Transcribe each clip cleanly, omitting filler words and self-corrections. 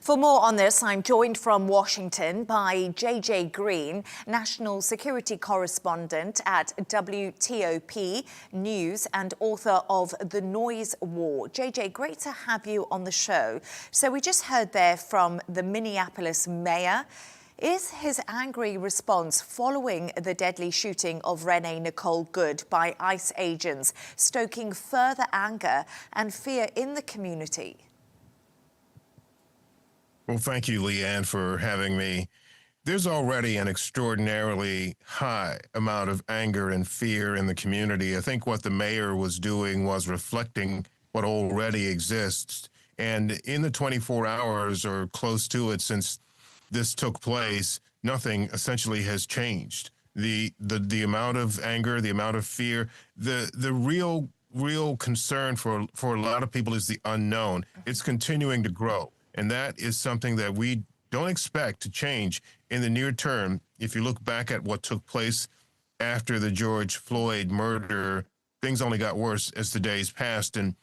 For more on this, I'm joined from Washington by J.J. Green, National Security Correspondent at WTOP News and author of The Noise War. J.J., great to have you on the show. So we just heard there from the Minneapolis mayor. Is his angry response following the deadly shooting of Renee Nicole Good by ICE agents stoking further anger and fear in the community? Well, thank you, Leigh-Ann, for having me. There's already an extraordinarily high amount of anger and fear in the community. I think what the mayor was doing was reflecting what already exists. And in the 24 hours or close to it since this took place, nothing essentially has changed. The amount of anger, the amount of fear, the real concern for a lot of people is the unknown. It's continuing to grow. And that is something that we don't expect to change in the near term. If you look back at what took place after the George Floyd murder, things only got worse as the days passed. And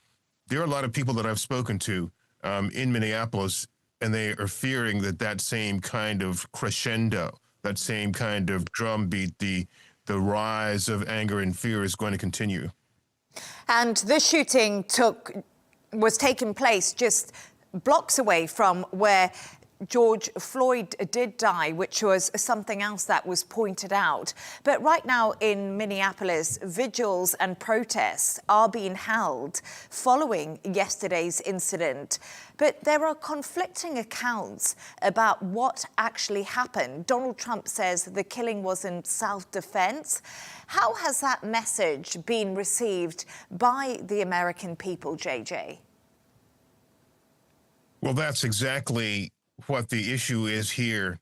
there are a lot of people that I've spoken to in Minneapolis, and they are fearing that that same kind of crescendo, that same kind of drumbeat, the rise of anger and fear is going to continue. And this shooting was taking place just blocks away from where George Floyd did die, which was something else that was pointed out. But right now in Minneapolis, vigils and protests are being held following yesterday's incident. But there are conflicting accounts about what actually happened. Donald Trump says the killing was in self-defense. How has that message been received by the American people, JJ? Well, that's exactly what the issue is here,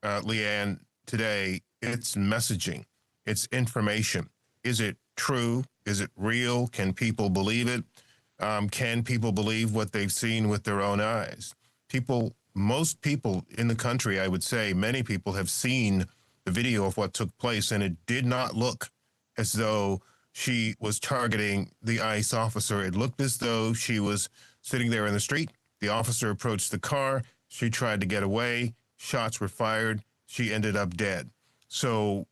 Leigh-Ann, today. It's messaging. It's information. Is it true? Is it real? Can people believe it? Can people believe what they've seen with their own eyes? Most people in the country, I would say, many people have seen the video of what took place, and it did not look as though she was targeting the ICE officer. It looked as though she was sitting there in the street. The officer approached the car. She tried to get away. Shots were fired. She ended up dead. So,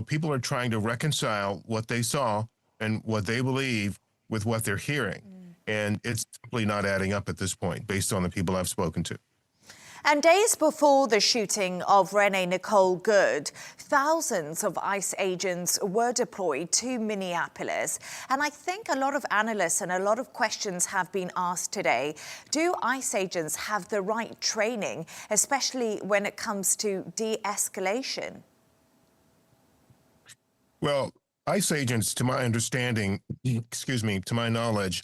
people are trying to reconcile what they saw and what they believe with what they're hearing. And it's simply not adding up at this point, based on the people I've spoken to. And days before the shooting of Renee Nicole Good, thousands of ICE agents were deployed to Minneapolis. And I think a lot of analysts and a lot of questions have been asked today. Do ICE agents have the right training, especially when it comes to de-escalation? Well, ICE agents, to my understanding, to my knowledge,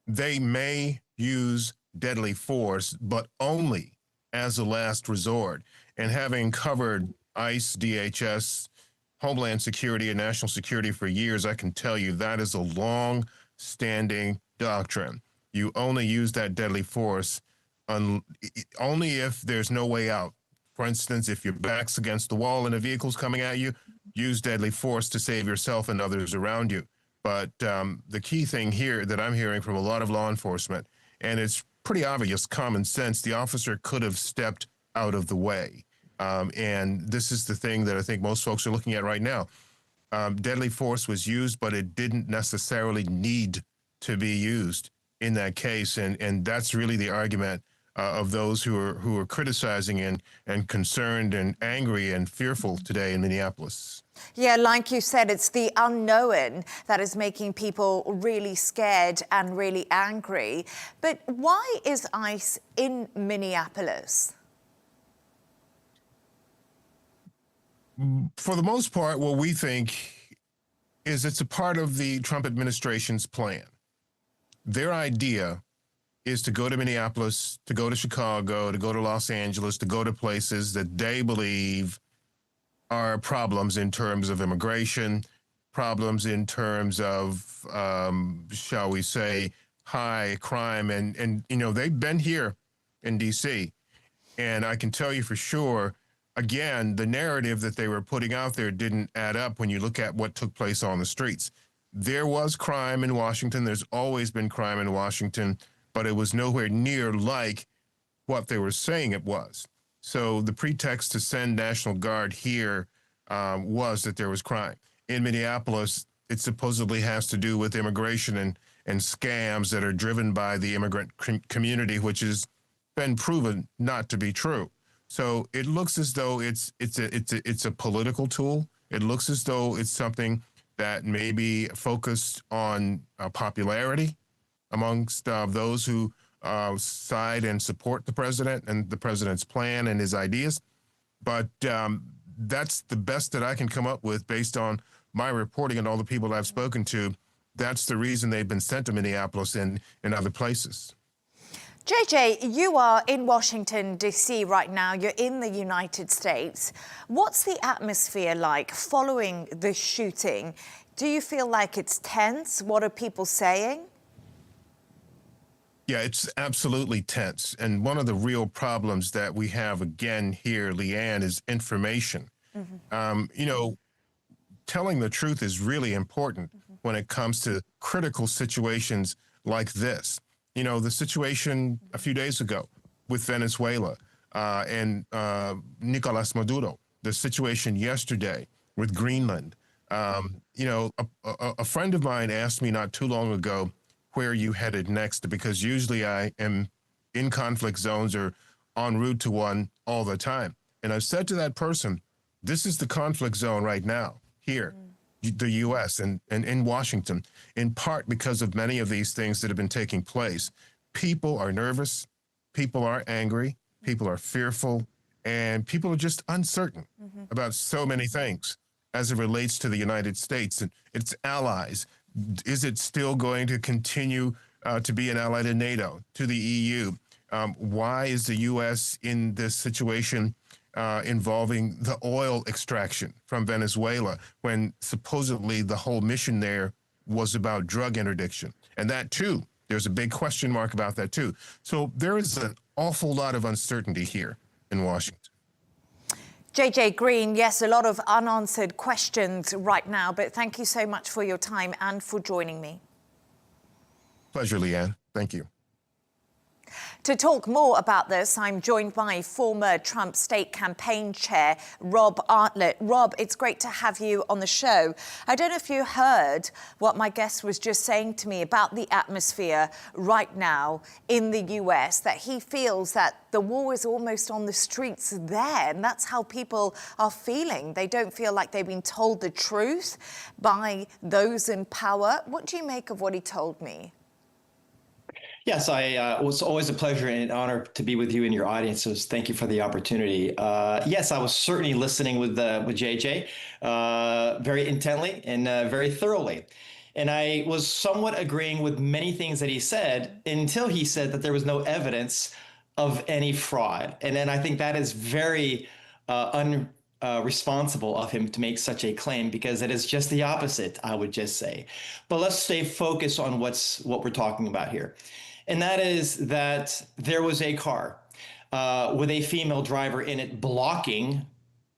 they may use deadly force, but only as a last resort. And having covered ICE, DHS, Homeland Security, and national security for years, I can tell you that is a long-standing doctrine. You only use that deadly force only if there's no way out. For instance, if your back's against the wall and a vehicle's coming at you, use deadly force to save yourself and others around you. But the key thing here that I'm hearing from a lot of law enforcement, and it's pretty obvious common sense, the officer could have stepped out of the way. And this is the thing that I think most folks are looking at right now. Deadly force was used, but it didn't necessarily need to be used in that case. And that's really the argument of those who are criticizing and concerned and angry and fearful today in Minneapolis. Yeah, like you said, it's the unknown that is making people really scared and really angry. But why is ICE in Minneapolis? For the most part, what we think is it's a part of the Trump administration's plan. Their idea is to go to Minneapolis, to go to Chicago, to go to Los Angeles, to go to places that they believe are problems in terms of immigration, problems in terms of, shall we say, high crime. And they've been here in D.C. And I can tell you for sure, again, the narrative that they were putting out there didn't add up when you look at what took place on the streets. There was crime in Washington. There's always been crime in Washington, but it was nowhere near like what they were saying it was. So the pretext to send National Guard here was that there was crime. In Minneapolis, it supposedly has to do with immigration and scams that are driven by the immigrant community, which has been proven not to be true. So it looks as though it's a political tool. It looks as though it's something that may be focused on popularity amongst those who side and support the president and the president's plan and his ideas. But that's the best that I can come up with based on my reporting and all the people I've spoken to. That's the reason they've been sent to Minneapolis and other places. JJ, you are in Washington, D.C. right now. You're in the United States. What's the atmosphere like following this shooting? Do you feel like it's tense? What are people saying? Yeah, it's absolutely tense. And one of the real problems that we have again here, Leigh-Ann, is information. You know, telling the truth is really important when it comes to critical situations like this. You know, the situation a few days ago with Venezuela and Nicolas Maduro, the situation yesterday with Greenland. You know, a friend of mine asked me not too long ago, where are you headed next? Because usually I am in conflict zones or en route to one all the time. And I've said to that person, this is the conflict zone right now, here, the U.S. and in Washington, in part because of many of these things that have been taking place. People are nervous, people are angry, people are fearful, and people are just uncertain about so many things as it relates to the United States and its allies. Is it still going to continue to be an ally to NATO, to the EU? Why is the U.S. in this situation involving the oil extraction from Venezuela when supposedly the whole mission there was about drug interdiction? And that too, there's a big question mark about that too. So there is an awful lot of uncertainty here in Washington. JJ Green, yes, a lot of unanswered questions right now, but thank you so much for your time and for joining me. Pleasure, Leigh-Ann. Thank you. To talk more about this, I'm joined by former Trump state campaign chair, Rob Artlett. Rob, it's great to have you on the show. I don't know if you heard what my guest was just saying to me about the atmosphere right now in the US, that he feels that the war is almost on the streets there, and that's how people are feeling. They don't feel like they've been told the truth by those in power. What do you make of what he told me? Yes, it was always a pleasure and an honor to be with you and your audiences. Thank you for the opportunity. Yes, I was certainly listening with JJ very intently and very thoroughly. And I was somewhat agreeing with many things that he said until he said that there was no evidence of any fraud. And then I think that is very responsible of him to make such a claim, because it is just the opposite, I would just say. But let's stay focused on what we're talking about here. And that is that there was a car with a female driver in it blocking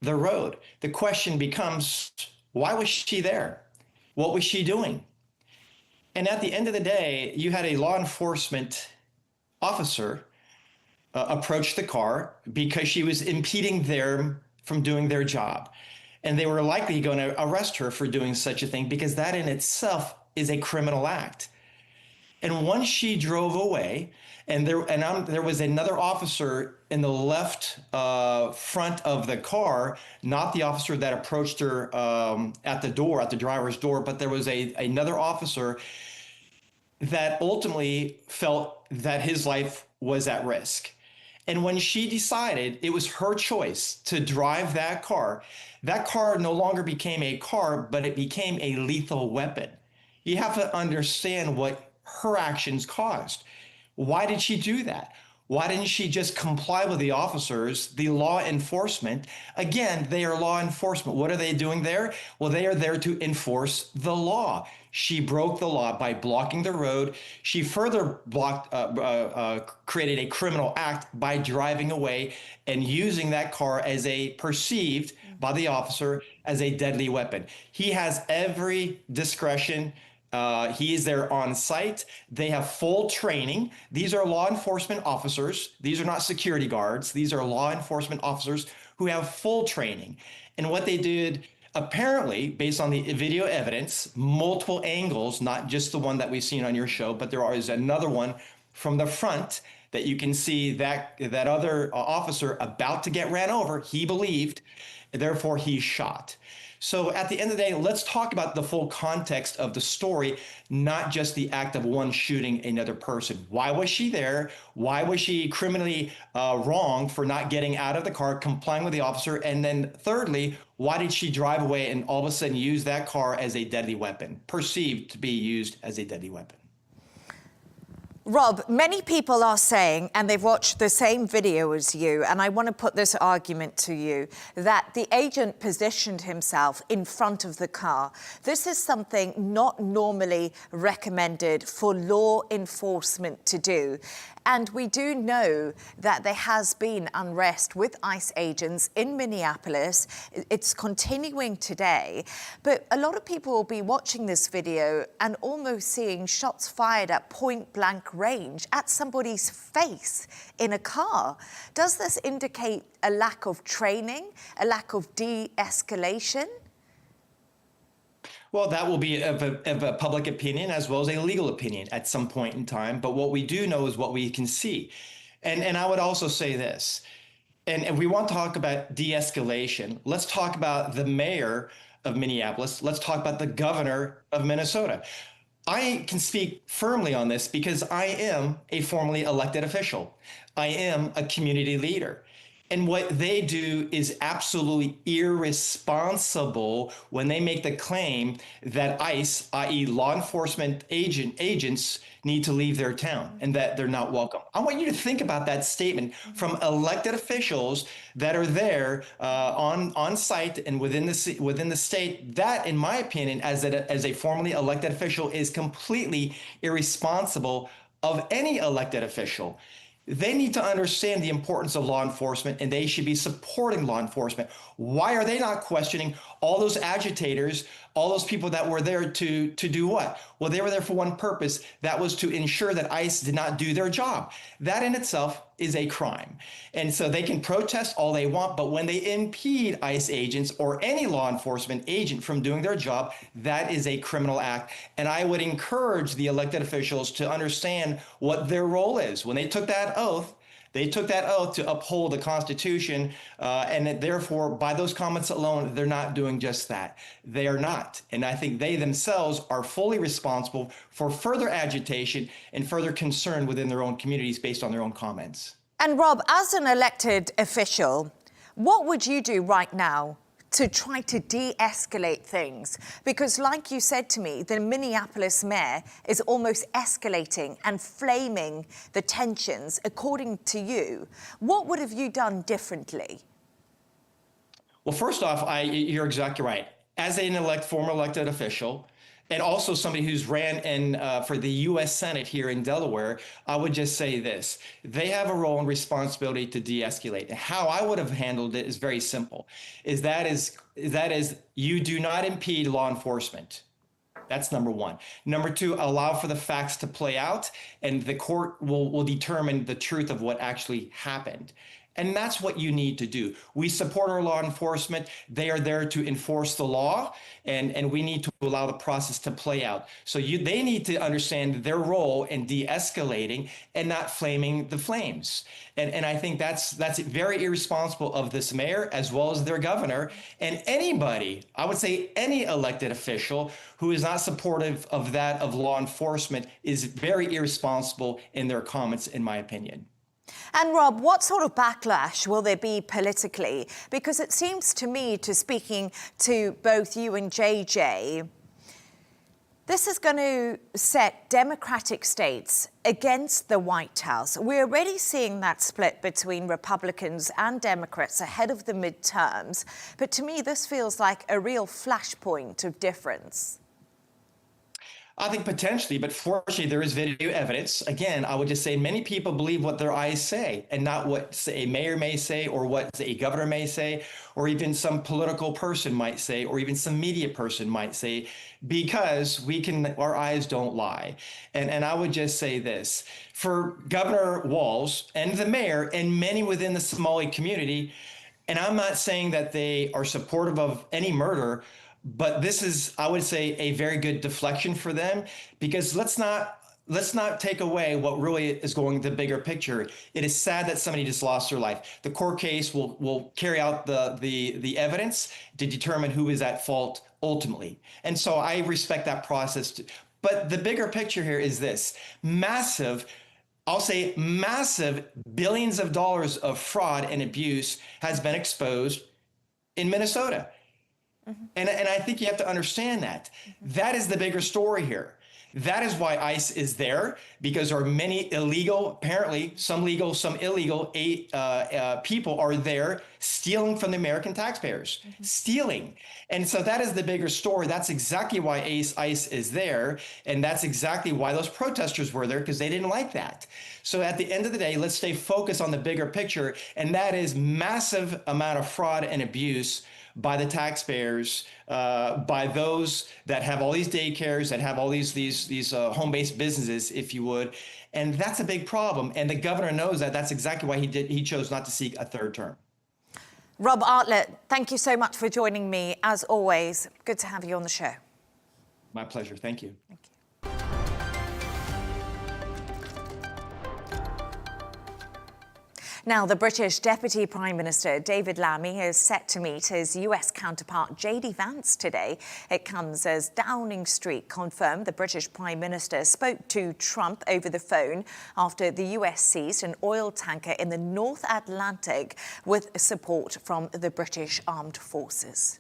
the road. The question becomes, why was she there? What was she doing? And at the end of the day, you had a law enforcement officer approach the car because she was impeding them from doing their job. And they were likely going to arrest her for doing such a thing, because that in itself is a criminal act. And once she drove away, and there was another officer in the left front of the car, not the officer that approached her at the driver's door, but there was another officer that ultimately felt that his life was at risk. And when she decided it was her choice to drive that car no longer became a car, but it became a lethal weapon. You have to understand what her actions caused. Why did she do that? Why didn't she just comply with the officers, the law enforcement? Again, they are law enforcement. What are they doing there? Well, they are there to enforce the law. She broke the law by blocking the road. She further created a criminal act by driving away and using that car as perceived by the officer as a deadly weapon. He has every discretion He is there on site. They have full training. These are law enforcement officers. These are not security guards. These are law enforcement officers who have full training. And what they did, apparently, based on the video evidence, multiple angles, not just the one that we've seen on your show, but there is another one from the front that you can see that other officer about to get ran over, he believed, therefore he shot. So at the end of the day, let's talk about the full context of the story, not just the act of one shooting another person. Why was she there? Why was she criminally wrong for not getting out of the car, complying with the officer? And then thirdly, why did she drive away and all of a sudden use that car as a deadly weapon, perceived to be used as a deadly weapon? Rob, many people are saying, and they've watched the same video as you, and I want to put this argument to you, that the agent positioned himself in front of the car. This is something not normally recommended for law enforcement to do. And we do know that there has been unrest with ICE agents in Minneapolis. It's continuing today. But a lot of people will be watching this video and almost seeing shots fired at point-blank range at somebody's face in a car. Does this indicate a lack of training, a lack of de-escalation? Well, that will be of a public opinion as well as a legal opinion at some point in time. But what we do know is what we can see. And I would also say this, and if we want to talk about de-escalation, let's talk about the mayor of Minneapolis. Let's talk about the governor of Minnesota. I can speak firmly on this because I am a formerly elected official. I am a community leader. And what they do is absolutely irresponsible when they make the claim that ICE, i.e. law enforcement agents, need to leave their town and that they're not welcome. I want you to think about that statement from elected officials that are there on site and within the state. That, in my opinion, as a formerly elected official, is completely irresponsible of any elected official. They need to understand the importance of law enforcement and they should be supporting law enforcement. Why are they not questioning all those agitators, all those people that were there to do what? Well, they were there for one purpose. That was to ensure that ICE did not do their job. That in itself is a crime. And so they can protest all they want, but when they impede ICE agents or any law enforcement agent from doing their job, that is a criminal act. And I would encourage the elected officials to understand what their role is. When they took that oath to uphold the Constitution, and therefore, by those comments alone, they're not doing just that. They are not. And I think they themselves are fully responsible for further agitation and further concern within their own communities based on their own comments. And Rob, as an elected official, what would you do right now to try to de-escalate things? Because like you said to me, the Minneapolis mayor is almost escalating and flaming the tensions, according to you. What would have you done differently? Well, first off, you're exactly right. As an former elected official, and also somebody who's ran for the U.S. Senate here in Delaware, I would just say this. They have a role and responsibility to de-escalate. How I would have handled it is very simple. That is you do not impede law enforcement. That's number one. Number two, allow for the facts to play out, and the court will determine the truth of what actually happened. And that's what you need to do. We support our law enforcement. They are there to enforce the law, and we need to allow the process to play out. So they need to understand their role in de-escalating and not flaming the flames. And I think that's very irresponsible of this mayor as well as their governor and anybody, I would say any elected official who is not supportive of that of law enforcement is very irresponsible in their comments, in my opinion. And Rob, what sort of backlash will there be politically? Because it seems to me, to speaking to both you and JJ, this is going to set Democratic states against the White House. We're already seeing that split between Republicans and Democrats ahead of the midterms. But to me, this feels like a real flashpoint of difference. I think potentially, but fortunately, there is video evidence. Again, I would just say many people believe what their eyes say and not what, say, a mayor may say or what a governor may say, or even some political person might say, or even some media person might say, because our eyes don't lie. And I would just say this for Governor Walz and the mayor and many within the Somali community, and I'm not saying that they are supportive of any murder, but this is, I would say, a very good deflection for them, because let's not take away what really is going the bigger picture. It is sad that somebody just lost their life. The court case will carry out the evidence to determine who is at fault ultimately. And so I respect that process. But the bigger picture here is this: massive, I'll say massive billions of dollars of fraud and abuse has been exposed in Minnesota. And I think you have to understand that. That is the bigger story here. That is why ICE is there, because there are many illegal, apparently some legal, some illegal people are there stealing from the American taxpayers, stealing. And so that is the bigger story. That's exactly why ICE is there. And that's exactly why those protesters were there, because they didn't like that. So at the end of the day, let's stay focused on the bigger picture. And that is massive amount of fraud and abuse by the taxpayers, by those that have all these daycares, that have all these home-based businesses, if you would. And that's a big problem. And the governor knows that. That's exactly why he chose not to seek a third term. Rob Artlett, thank you so much for joining me. As always, good to have you on the show. My pleasure. Thank you. Thank you. Now, the British Deputy Prime Minister David Lammy is set to meet his US counterpart J.D. Vance today. It comes as Downing Street confirmed the British Prime Minister spoke to Trump over the phone after the US seized an oil tanker in the North Atlantic with support from the British Armed Forces.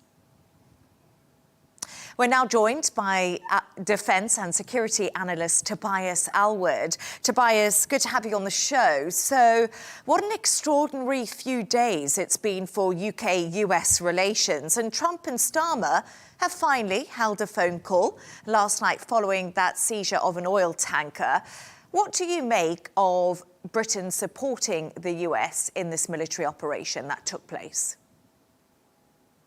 We're now joined by defence and security analyst Tobias Alward. Tobias, good to have you on the show. So, what an extraordinary few days it's been for UK-US relations. And Trump and Starmer have finally held a phone call last night following that seizure of an oil tanker. What do you make of Britain supporting the US in this military operation that took place?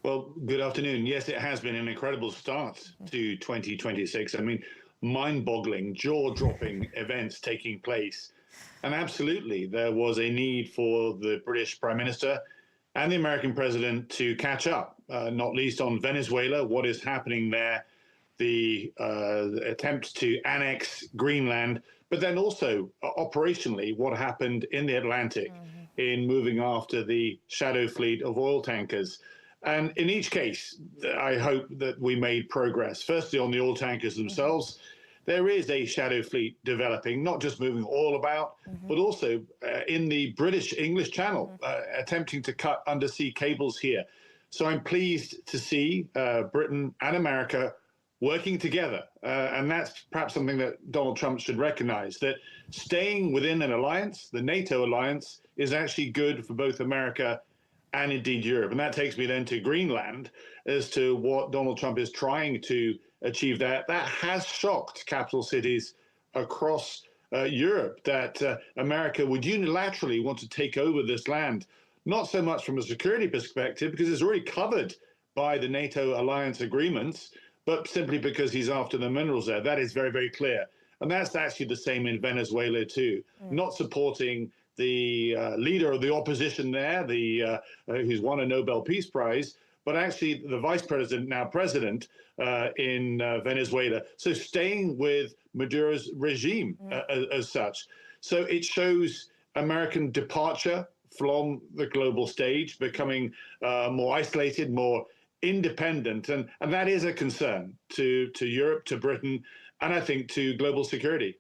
Well, good afternoon. Yes, it has been an incredible start to 2026. I mean, mind-boggling, jaw-dropping events taking place. And absolutely, there was a need for the British Prime Minister and the American President to catch up, not least on Venezuela, what is happening there, the attempts to annex Greenland, but then also operationally what happened in the Atlantic in moving after the shadow fleet of oil tankers. And in each case, I hope that we made progress. Firstly, on the oil tankers themselves, there is a shadow fleet developing, not just moving oil about, but also in the British-English Channel, attempting to cut undersea cables here. So I'm pleased to see Britain and America working together. And that's perhaps something that Donald Trump should recognize, that staying within an alliance, the NATO alliance, is actually good for both America and indeed Europe. And that takes me then to Greenland as to what Donald Trump is trying to achieve there. That has shocked capital cities across Europe, that America would unilaterally want to take over this land, not so much from a security perspective, because it's already covered by the NATO alliance agreements, but simply because he's after the minerals there. That is very, very clear. And that's actually the same in Venezuela too. Not supporting the leader of the opposition there, who's won a Nobel Peace Prize, but actually the vice president, now president, in Venezuela. So staying with Maduro's regime as such. So it shows American departure from the global stage, becoming more isolated, more independent. And that is a concern to Europe, to Britain, and I think to global security.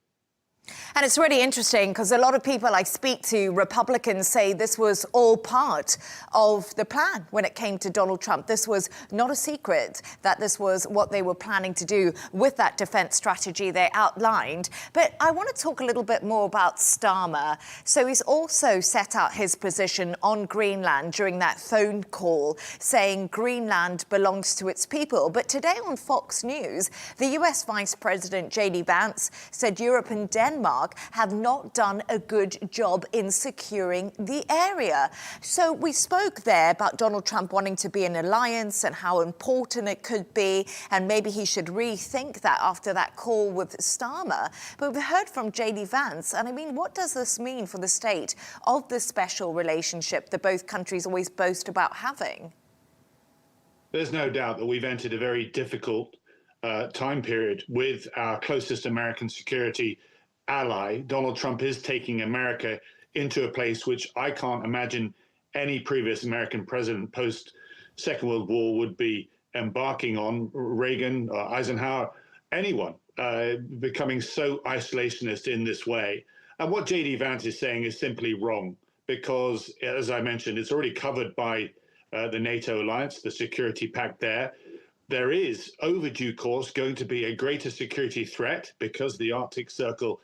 And it's really interesting because a lot of people I speak to, Republicans, say this was all part of the plan when it came to Donald Trump. This was not a secret that this was what they were planning to do with that defense strategy they outlined. But I want to talk a little bit more about Starmer. So he's also set out his position on Greenland during that phone call, saying Greenland belongs to its people. But today on Fox News, the US Vice President J.D. Vance said Europe and Denmark have not done a good job in securing the area. So we spoke there about Donald Trump wanting to be an alliance and how important it could be, and maybe he should rethink that after that call with Starmer. But we've heard from J.D. Vance, and I mean, what does this mean for the state of the special relationship that both countries always boast about having? There's no doubt that we've entered a very difficult time period with our closest American security ally. Donald Trump is taking America into a place which I can't imagine any previous American president post Second World War would be embarking on. Reagan, Eisenhower, anyone becoming so isolationist in this way. And what J.D. Vance is saying is simply wrong, because, as I mentioned, it's already covered by the NATO alliance, the security pact there. There is, over due course, going to be a greater security threat because the Arctic Circle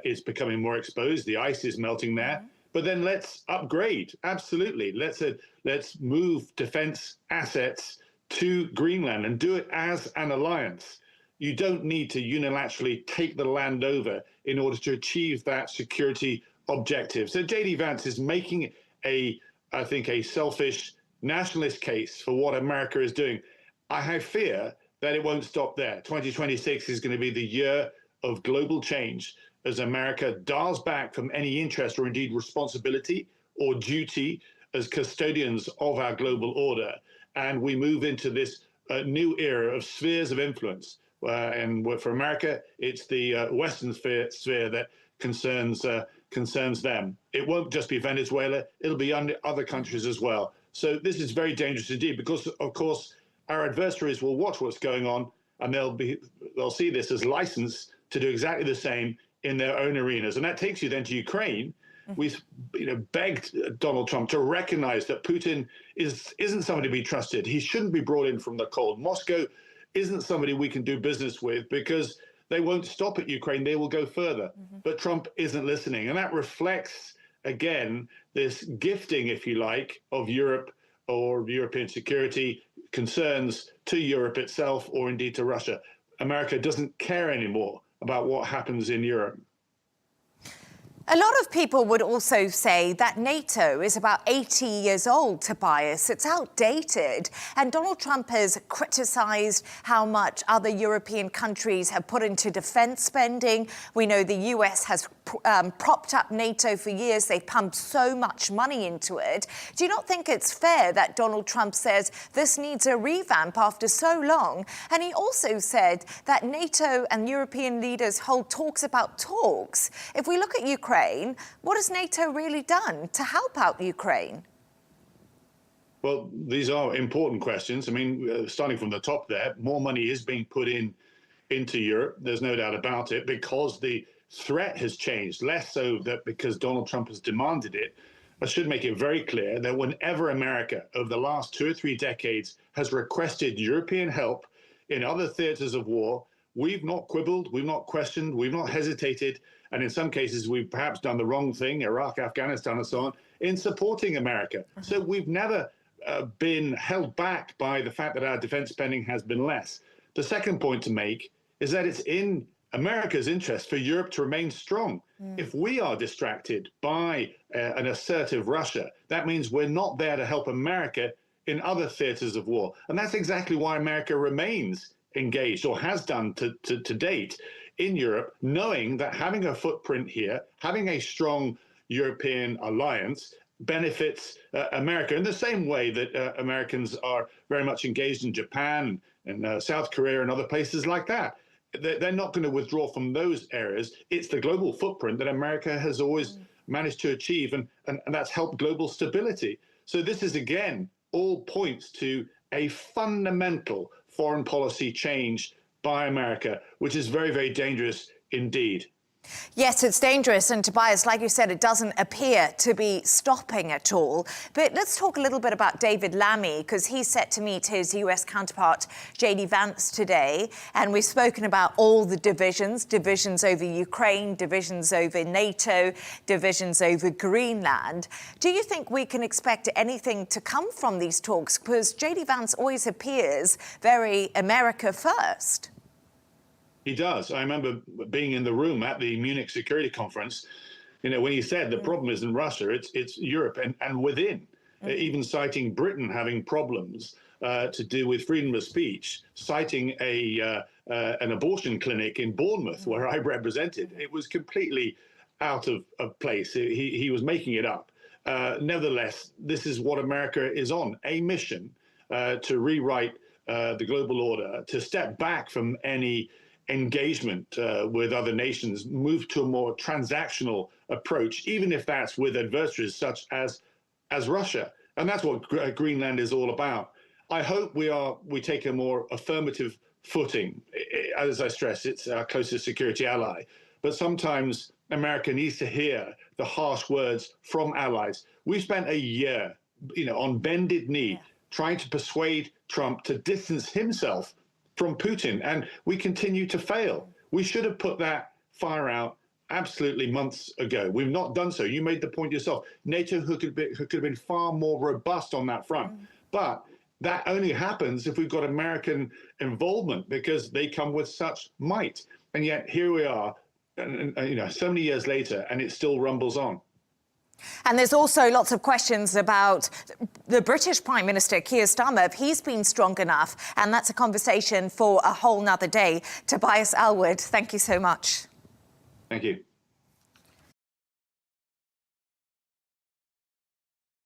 is becoming more exposed. The ice is melting there. But then let's upgrade. Absolutely. Let's move defense assets to Greenland and do it as an alliance. You don't need to unilaterally take the land over in order to achieve that security objective. So J.D. Vance is making I think, a selfish nationalist case for what America is doing. I have fear that it won't stop there. 2026 is going to be the year of global change as America dials back from any interest or indeed responsibility or duty as custodians of our global order. And we move into this new era of spheres of influence. And for America, it's the Western sphere that concerns them. It won't just be Venezuela, it'll be other countries as well. So this is very dangerous indeed, because of course our adversaries will watch what's going on, and they'll see this as license to do exactly the same in their own arenas. And that takes you then to Ukraine. We've begged Donald Trump to recognize that Putin isn't somebody to be trusted. He shouldn't be brought in from the cold. Moscow isn't somebody we can do business with, because they won't stop at Ukraine. They will go further. But Trump isn't listening. And that reflects, again, this gifting, if you like, of Europe or European security concerns to Europe itself, or indeed to Russia. America doesn't care anymore about what happens in Europe. A lot of people would also say that NATO is about 80 years old, Tobias. It's outdated. And Donald Trump has criticized how much other European countries have put into defense spending. We know the US has propped up NATO for years. They've pumped so much money into it. Do you not think it's fair that Donald Trump says this needs a revamp after so long? And he also said that NATO and European leaders hold talks about talks. If we look at Ukraine, what has NATO really done to help out Ukraine? Well, these are important questions. I mean, starting from the top there, more money is being put into Europe. There's no doubt about it, because the threat has changed, less so that because Donald Trump has demanded it. I should make it very clear that whenever America over the last 2 or 3 decades has requested European help in other theaters of war, we've not quibbled, we've not questioned, we've not hesitated. And in some cases, we've perhaps done the wrong thing, Iraq, Afghanistan, and so on, in supporting America. So we've never been held back by the fact that our defense spending has been less. The second point to make is that it's in America's interest for Europe to remain strong. If we are distracted by an assertive Russia, that means we're not there to help America in other theaters of war. And that's exactly why America remains engaged, or has done to date, in Europe, knowing that having a footprint here, having a strong European alliance, benefits America in the same way that Americans are very much engaged in Japan and South Korea and other places like that. They're not going to withdraw from those areas. It's the global footprint that America has always managed to achieve, and that's helped global stability. So this is, again, all points to a fundamental foreign policy change by America, which is very, very dangerous indeed. Yes, it's dangerous, and Tobias, like you said, it doesn't appear to be stopping at all. But let's talk a little bit about David Lammy, because he's set to meet his US counterpart, J.D. Vance, today. And we've spoken about all the divisions over Ukraine, divisions over NATO, divisions over Greenland. Do you think we can expect anything to come from these talks? Because J.D. Vance always appears very America first. He does. I remember being in the room at the Munich Security Conference, when he said the problem isn't Russia, it's Europe and within, even citing Britain having problems to do with freedom of speech, citing an abortion clinic in Bournemouth where I represented. It was completely out of place. He was making it up. Nevertheless, this is what America is on, a mission to rewrite the global order, to step back from any engagement with other nations, move to a more transactional approach, even if that's with adversaries such as Russia. And that's what Greenland is all about. I hope we take a more affirmative footing. As I stress, it's our closest security ally. But sometimes America needs to hear the harsh words from allies. We spent a year, on bended knee, trying to persuade Trump to distance himself from Putin, and we continue to fail. We should have put that fire out absolutely months ago. We've not done so. You made the point yourself. NATO could have been far more robust on that front. But that only happens if we've got American involvement, because they come with such might. And yet here we are, so many years later, and it still rumbles on. And there's also lots of questions about the British Prime Minister, Keir Starmer, if he's been strong enough. And that's a conversation for a whole nother day. Tobias Alwood, thank you so much. Thank you.